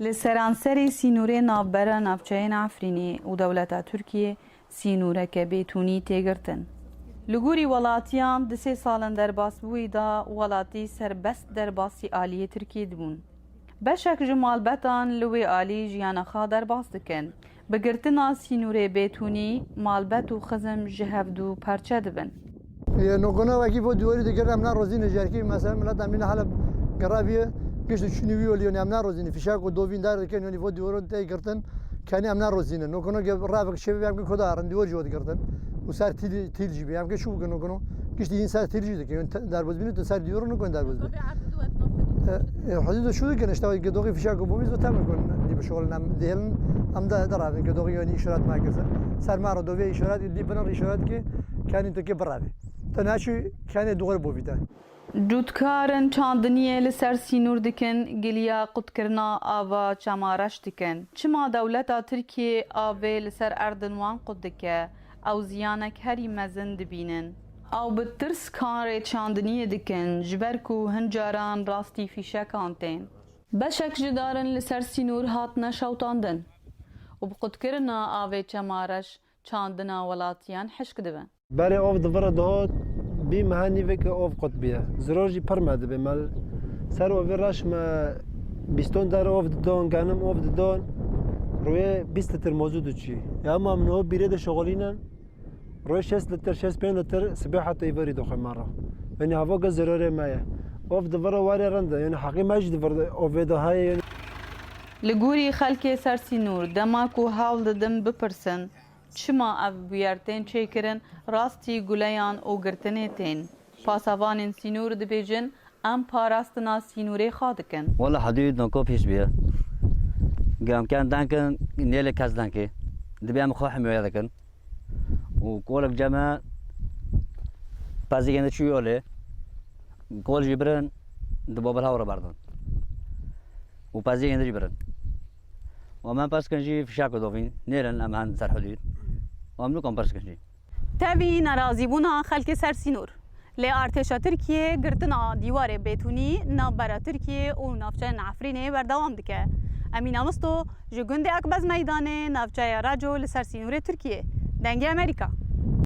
لسرانسری سینوری ناببر نافچهین عفرینی و دولتا ترکیه سینوره که بیتونی تیگرتن. لگوری ولاتیان دسی سالن در باس بوی دا ولاتی سربست در باسی آلی ترکیه دبون. بشک جمال بطان لوی آلی جیانخا در باس دکن. بگرتنا سینوری بیتونی مالبت و خزم جهفدو پرچه دبن. نوکنا وکی بود دوری دیگر امنا روزی نجارکی مثلا ملت امین حالا قرابیه گشت شنوی ولی امنا روزی فشاق و دوین دار که نونی بود دورو تای کردن کنی امنا روزی نه نوکنا که رافق شبیه هم که خدا آرندی جود کردن و سر تیل جیبی هم که شو کنه نوکنا گشت این سر تیل جیده که در باز بینید سر دیورو نکن در باز بینید حدود شو که نشته که دوغی فشاق و بومیز و تمام کن دی به شغل نم دیلن هم در آوردن که دوغی یعنی اشارات ماکسه سر ما رو دوی اشارات دی بنر اشارات که کنی تو که برای تناشی کنی دوغر بویده جودکارن چاندنیه لسر سینور دکن گلیا قد کرنا آوا چمارش دکن چما دولتا ترکیه آوه لسر اردنوان قد دکه او زیانک هری مزن دبینن او بترس کار چاندنیه دکن جبرکو هنجاران راستی فیشه کانتین بشک جدارن لسر سینور هاتنا شوطاندن و بقد کرنا آوه چمارش چاندنا ولاتیان حشک دبن برای آف دفره دهات بی مهانی وک آف قطبیه زراجی پرمده به مال سر و ویراش ما بیستون در آف دادن گانم آف دادن روی 20 لیتر موجود چی یا ما منو بیرد شغالینن روی 6 لیتر 6 5 لیتر سباحه تیوری دخل مره یعنی هوا گز ضرره مایه آف دفره واری رنده یعنی حقی ماجد دفره آف ده های لگوری خلک سرسی نور دماکو حال ددم بپرسن چما اف بیارتین چه کرن راستی گلیان او گرتنه تین پاسوان سینور دبیجن ام پاراستنا سینوری خادکن والله حدود نکو پیش بیه گام کن دانکن نیل کس دانکی دبیم خو حمیه دکن و کولک جمع پازیگنده چیوله کول جبران دبابل هاورا باردن و پازیگنده جبران و من پس کنجی فشاک دوفین نیرن امان سر حدود وامنو کم پرس کنجی تاوی ناراضی بونا خلک سرسی نور لی ارتشا ترکیه گرتنا دیوار بیتونی نابرا ترکیه و نافچه عفرینه بردوام دکه امین امستو جگنده اکبز میدانه نافچه راجو لسرسی نور ترکیه دنگی امریکا